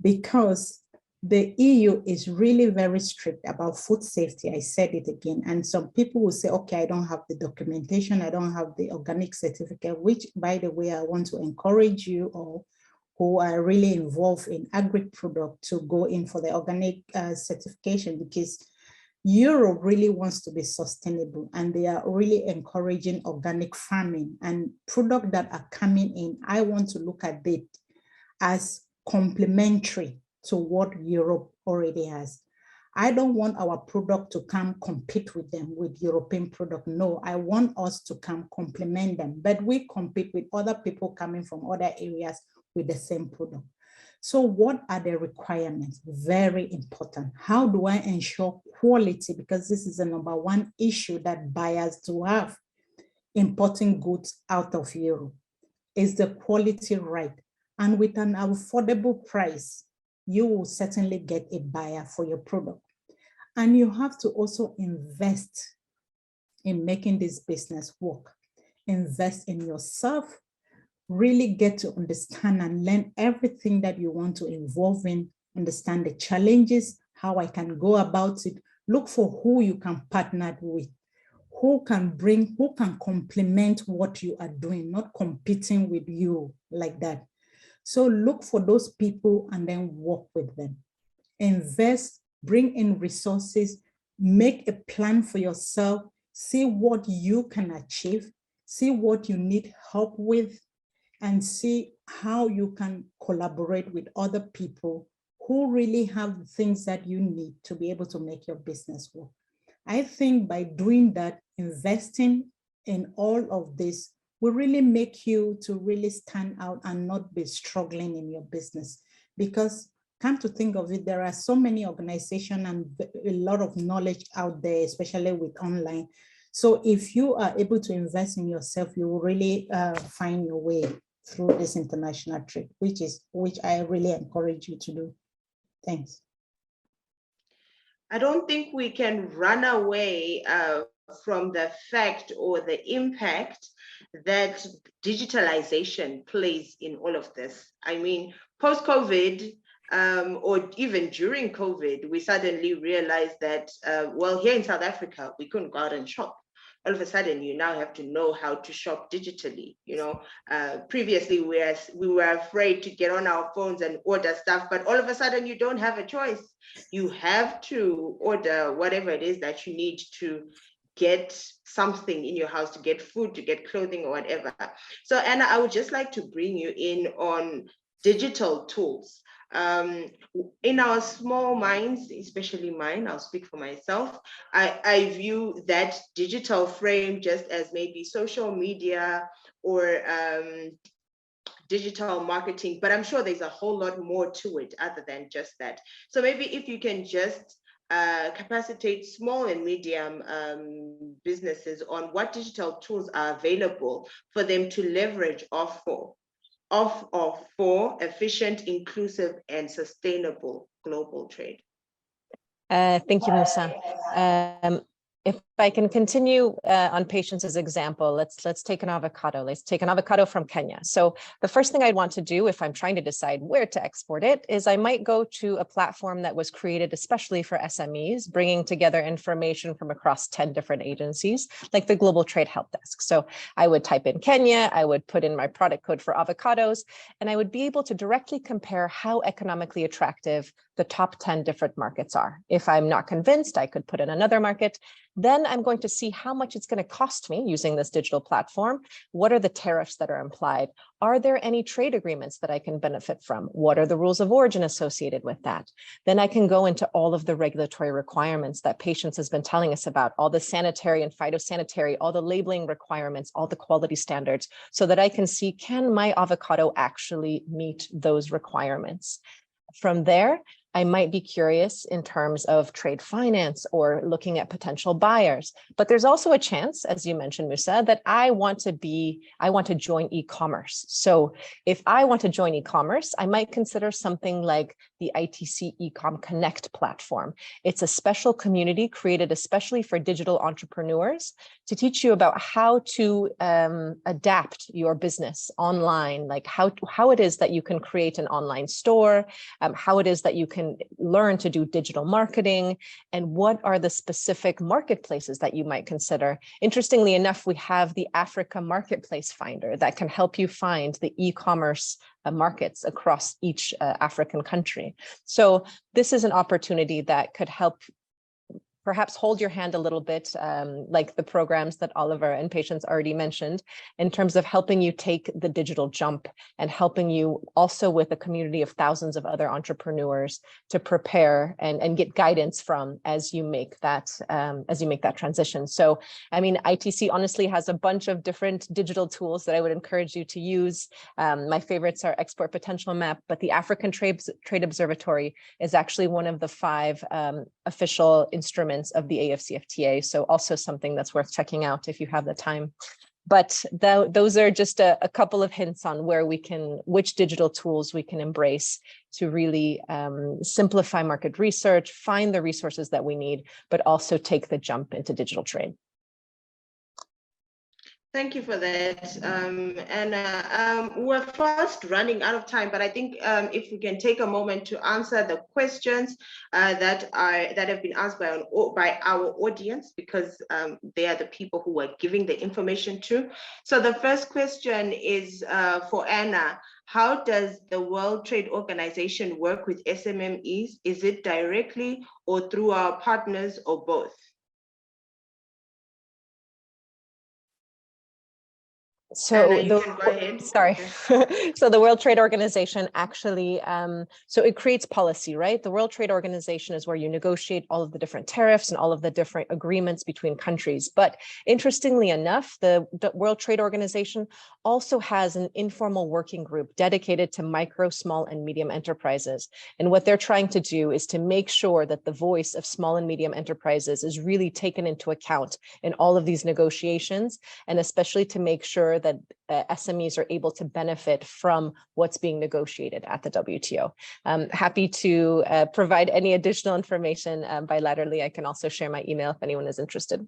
Because the EU is really very strict about food safety. I said it again. And some people will say, okay, I don't have the documentation, I don't have the organic certificate, which, by the way, I want to encourage you all who are really involved in agri-product to go in for the organic certification, because Europe really wants to be sustainable, and they are really encouraging organic farming, and products that are coming in, I want to look at it as complementary to what Europe already has. I don't want our product to come compete with them, with European product. No, I want us to come complement them, but we compete with other people coming from other areas with the same product. So what are the requirements? Very important. How do I ensure quality? Because this is the number one issue that buyers do have importing goods out of Europe. Is the quality right? And with an affordable price, you will certainly get a buyer for your product. And you have to also invest in making this business work. Invest in yourself, really get to understand and learn everything that you want to involve in, understand the challenges, how I can go about it, look for who you can partner with, who can complement what you are doing, not competing with you like that. So look for those people and then work with them. Invest, bring in resources, make a plan for yourself, see what you can achieve, see what you need help with, and see how you can collaborate with other people who really have the things that you need to be able to make your business work. I think by doing that, investing in all of this will really make you to really stand out and not be struggling in your business. Because come to think of it, there are so many organizations and a lot of knowledge out there, especially with online. So if you are able to invest in yourself, you will really find your way through this international trade, which I really encourage you to do. Thanks. I don't think we can run away from the fact or the impact that digitalization plays in all of this. I mean, post-COVID, or even during COVID, we suddenly realized that, well, here in South Africa, we couldn't go out and shop. All of a sudden, you now have to know how to shop digitally. You know, previously we were afraid to get on our phones and order stuff, but all of a sudden you don't have a choice. You have to order whatever it is that you need to get something in your house, to get food, to get clothing or whatever. So Anna, I would just like to bring you in on digital tools. In our small minds, especially mine, I'll speak for myself, I view that digital frame just as maybe social media or digital marketing, but I'm sure there's a whole lot more to it other than just that. So maybe if you can just capacitate small and medium businesses on what digital tools are available for them to leverage off for efficient, inclusive, and sustainable global trade. Thank you, Musa. If I can continue on Patience's example, let's take an avocado. Let's take an avocado from Kenya. So the first thing I'd want to do if I'm trying to decide where to export it is I might go to a platform that was created especially for SMEs, bringing together information from across 10 different agencies, like the Global Trade Help Desk. So I would type in Kenya, I would put in my product code for avocados, and I would be able to directly compare how economically attractive the top 10 different markets are. If I'm not convinced, I could put in another market. Then I'm going to see how much it's going to cost me using this digital platform. What are the tariffs that are implied? Are there any trade agreements that I can benefit from? What are the rules of origin associated with that? Then I can go into all of the regulatory requirements that Patience has been telling us about, all the sanitary and phytosanitary, all the labeling requirements, all the quality standards, so that I can see, can my avocado actually meet those requirements? From there, I might be curious in terms of trade finance or looking at potential buyers. But there's also a chance, as you mentioned, Musa, that I want to join e-commerce. So if I want to join e-commerce, I might consider something like the ITC Ecom Connect platform. It's a special community created especially for digital entrepreneurs to teach you about how to adapt your business online, like how it is that you can create an online store, how it is that you can learn to do digital marketing, and what are the specific marketplaces that you might consider. Interestingly enough, we have the Africa Marketplace Finder that can help you find the e-commerce markets across each African country. So this is an opportunity that could help perhaps hold your hand a little bit, like the programs that Oliver and Patience already mentioned, in terms of helping you take the digital jump and helping you also with a community of thousands of other entrepreneurs to prepare and get guidance from as you make that transition. So, I mean, ITC honestly has a bunch of different digital tools that I would encourage you to use. My favorites are Export Potential Map, but the African Trade Observatory is actually one of the 5 official instruments of the AFCFTA. So also something that's worth checking out if you have the time. But those are just a couple of hints on which digital tools we can embrace to really simplify market research, find the resources that we need, but also take the jump into digital trade. Thank you for that, Anna. We're fast running out of time, but I think if we can take a moment to answer the questions that have been asked by our audience, because they are the people who are giving the information to. So the first question is for Anna. How does the World Trade Organization work with SMMEs? Is it directly or through our partners or both? So Anna, you can go ahead. Sorry. Okay. So the World Trade Organization actually, so it creates policy, right? The World Trade Organization is where you negotiate all of the different tariffs and all of the different agreements between countries. But interestingly enough, the World Trade Organization also has an informal working group dedicated to micro, small, and medium enterprises. And what they're trying to do is to make sure that the voice of small and medium enterprises is really taken into account in all of these negotiations, and especially to make sure that SMEs are able to benefit from what's being negotiated at the WTO. Happy to provide any additional information bilaterally. I can also share my email if anyone is interested.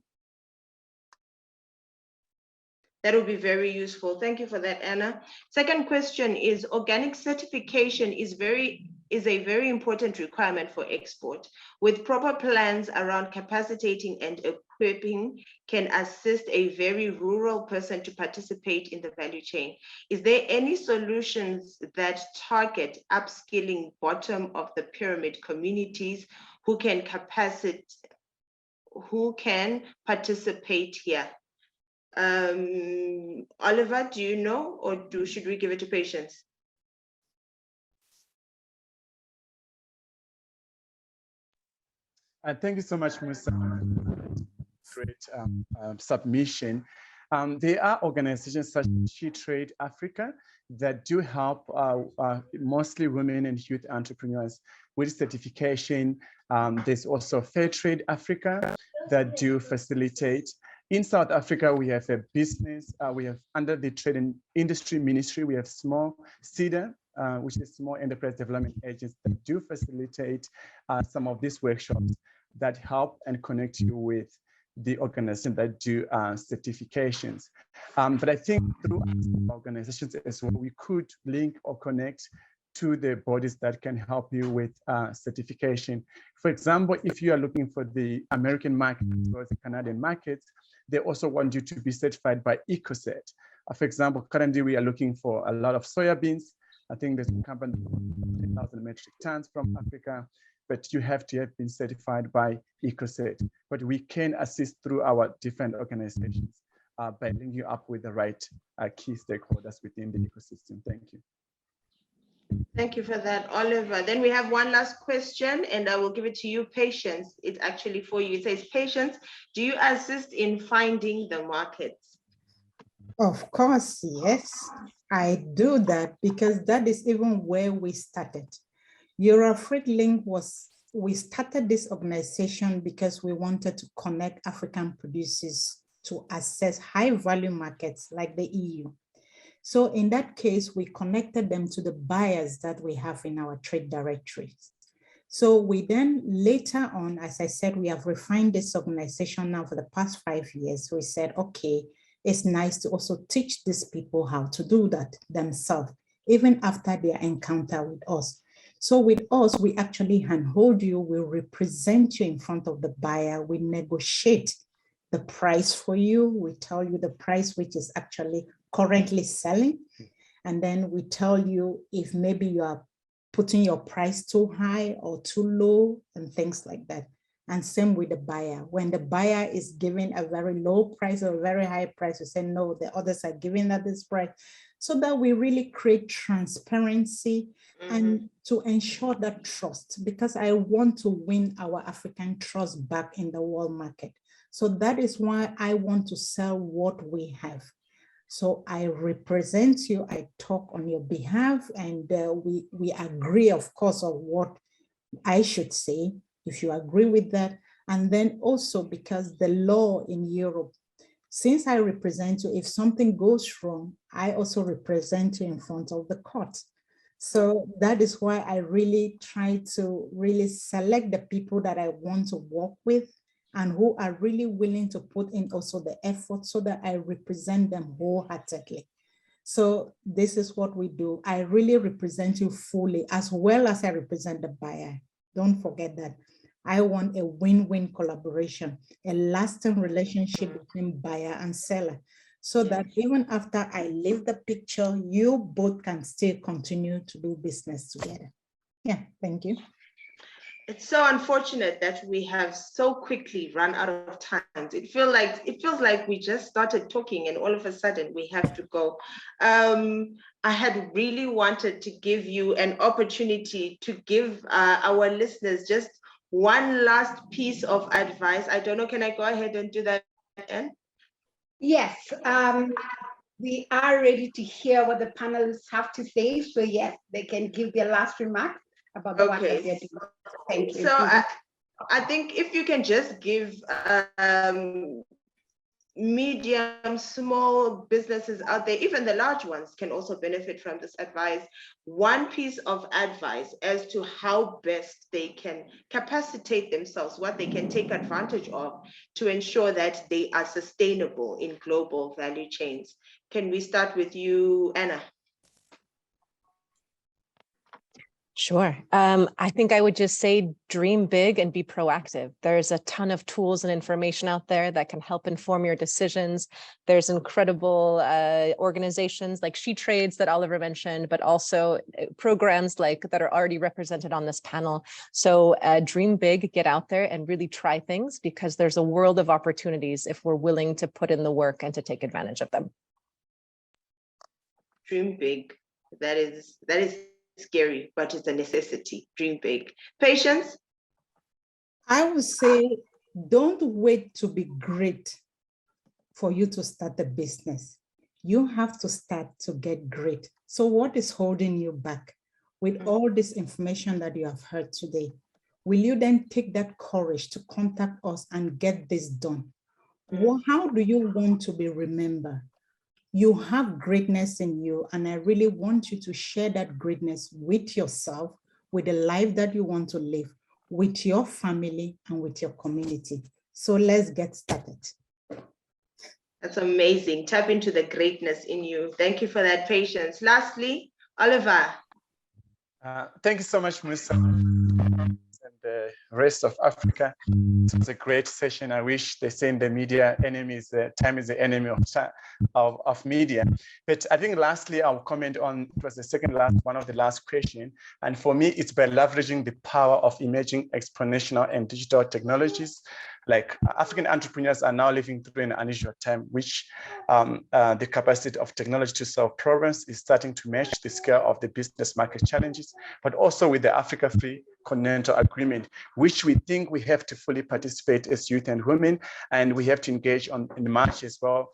That would be very useful. Thank you for that, Anna. Second question is, organic certification is a very important requirement for export. With proper plans around capacitating and equipping can assist a very rural person to participate in the value chain. Is there any solutions that target upskilling bottom of the pyramid communities who can participate here? Oliver, do you know, or should we give it to Patience? Thank you so much, Musa. Great submission. There are organizations such as She Trade Africa that do help mostly women and youth entrepreneurs with certification. There's also Fair Trade Africa that do facilitate. In South Africa, we have a business, we have under the Trade and Industry Ministry, we have small CEDA, which is Small Enterprise Development Agency that do facilitate some of these workshops that help and connect you with the organization that do certifications. But I think through organizations as well, we could link or connect to the bodies that can help you with certification. For example, if you are looking for the American market or the Canadian markets, they also want you to be certified by EcoCert. For example, currently we are looking for a lot of soybeans. I think there's a company 10,000 metric tons from Africa, but you have to have been certified by EcoCert. But we can assist through our different organizations by linking you up with the right key stakeholders within the ecosystem. Thank you. Thank you for that, Oliver. Then we have one last question, and I will give it to you, Patience. It's actually for you. It says, Patience, do you assist in finding the markets? Of course, yes, I do that, because that is even where we started. EuroAfri Link we started this organization because we wanted to connect African producers to access high value markets like the EU. So in that case, we connected them to the buyers that we have in our trade directories. So we then later on, as I said, we have refined this organization now for the past 5 years. We said, okay, it's nice to also teach these people how to do that themselves, even after their encounter with us. So with us, we actually handhold you, we represent you in front of the buyer, we negotiate the price for you, we tell you the price which is actually currently selling, and then we tell you if maybe you are putting your price too high or too low and things like that. And same with the buyer. When the buyer is giving a very low price or a very high price, we say, no, the others are giving at this price. So that we really create transparency and to ensure that trust, because I want to win our African trust back in the world market. So that is why I want to sell what we have. So I represent you, I talk on your behalf, and we agree, of course, on what I should say, if you agree with that. And then also because the law in Europe, since I represent you, if something goes wrong, I also represent you in front of the court. So that is why I really try to really select the people that I want to work with and who are really willing to put in also the effort so that I represent them wholeheartedly. So this is what we do. I really represent you fully as well as I represent the buyer. Don't forget that. I want a win-win collaboration, a lasting relationship between buyer and seller, so that even after I leave the picture, you both can still continue to do business together. Yeah, thank you. It's so unfortunate that we have so quickly run out of time. It feels like we just started talking and all of a sudden we have to go. I had really wanted to give you an opportunity to give our listeners just one last piece of advice. I don't know, can I go ahead and do that, Anne? Yes, we are ready to hear what the panelists have to say. So yes, they can give their last remarks about the work that they're doing. Thank you. So I think if you can just give medium, small businesses out there, even the large ones can also benefit from this advice. One piece of advice as to how best they can capacitate themselves, what they can take advantage of to ensure that they are sustainable in global value chains. Can we start with you, Anna? Sure. I think I would just say dream big and be proactive. There's a ton of tools and information out there that can help inform your decisions. There's incredible organizations like She Trades that Oliver mentioned, but also programs like that are already represented on this panel. So dream big, get out there and really try things, because there's a world of opportunities if we're willing to put in the work and to take advantage of them. Dream big. That is scary, but it's a necessity. Dream big. Patience? I would say, don't wait to be great for you to start a business. You have to start to get great. So what is holding you back? With all this information that you have heard today, will you then take that courage to contact us and get this done? Well, how do you want to be remembered? You have greatness in you, and I really want you to share that greatness with yourself, with the life that you want to live, with your family and with your community. So let's get started. That's amazing. Tap into the greatness in you. Thank you for that, Patience. Lastly, Oliver. Thank you so much, Musa, and the rest of Africa. It was a great session. I wish they say in the media, time is the enemy of media. But I think lastly, I'll comment on, it was the one of the last question. And for me, it's by leveraging the power of emerging exponential and digital technologies. Like African entrepreneurs are now living through an unusual time, which the capacity of technology to solve problems is starting to match the scale of the business market challenges, but also with the Africa Free Continental Agreement, which we think we have to fully participate as youth and women, and we have to engage in March as well,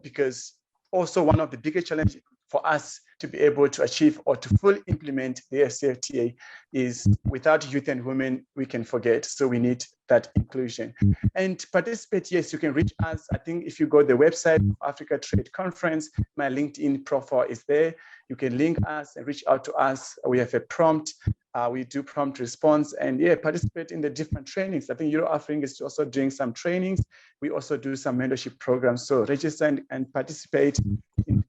because also one of the biggest challenges for us to be able to achieve or to fully implement the AfCFTA is without youth and women, we can forget. So we need that inclusion. And participate, yes, you can reach us. I think if you go to the website, Africa Trade Conference, my LinkedIn profile is there. You can link us and reach out to us. We have a prompt. We do prompt response and participate in the different trainings. I think EuroAfri is also doing some trainings. We also do some mentorship programs. So register and participate in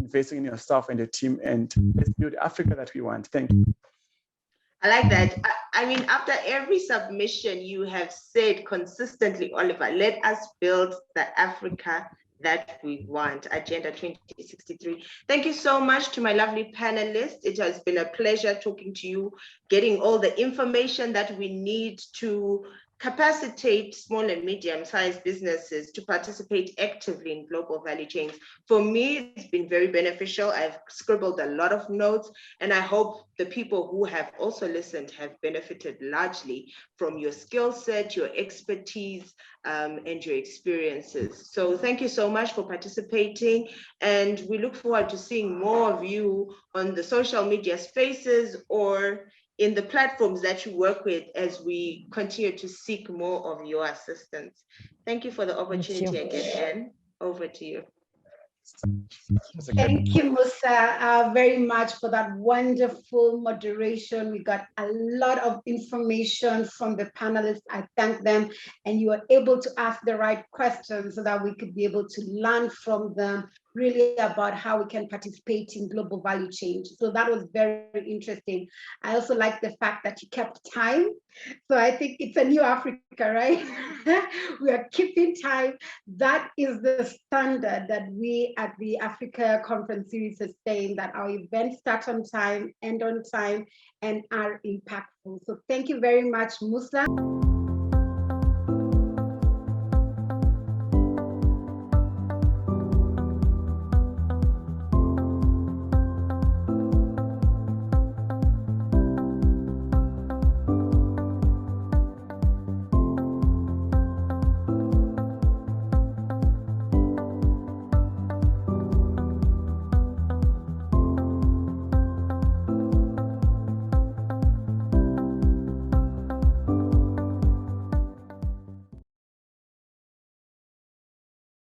investing in yourself and your team, and let's build Africa that we want. Thank you. I like that. I mean, after every submission, you have said consistently, Oliver, let us build the Africa that we want, Agenda 2063. Thank you so much to my lovely panelists. It has been a pleasure talking to you, getting all the information that we need to capacitate small and medium-sized businesses to participate actively in global value chains. For me, it's been very beneficial. I've scribbled a lot of notes, and I hope the people who have also listened have benefited largely from your skill set, your expertise, and your experiences. So thank you so much for participating, and we look forward to seeing more of you on the social media spaces or in the platforms that you work with as we continue to seek more of your assistance. Thank you for the opportunity again, Anne. Over to you. Thank you, Musa, very much for that wonderful moderation. We got a lot of information from the panelists. I thank them, and you were able to ask the right questions so that we could be able to learn from them really about how we can participate in global value change. So that was very interesting. I also like the fact that you kept time. So I think it's a new Africa, right? We are keeping time. That is the standard that we at the Africa Conference Series sustain, that our events start on time, end on time, and are impactful. So thank you very much, Musa.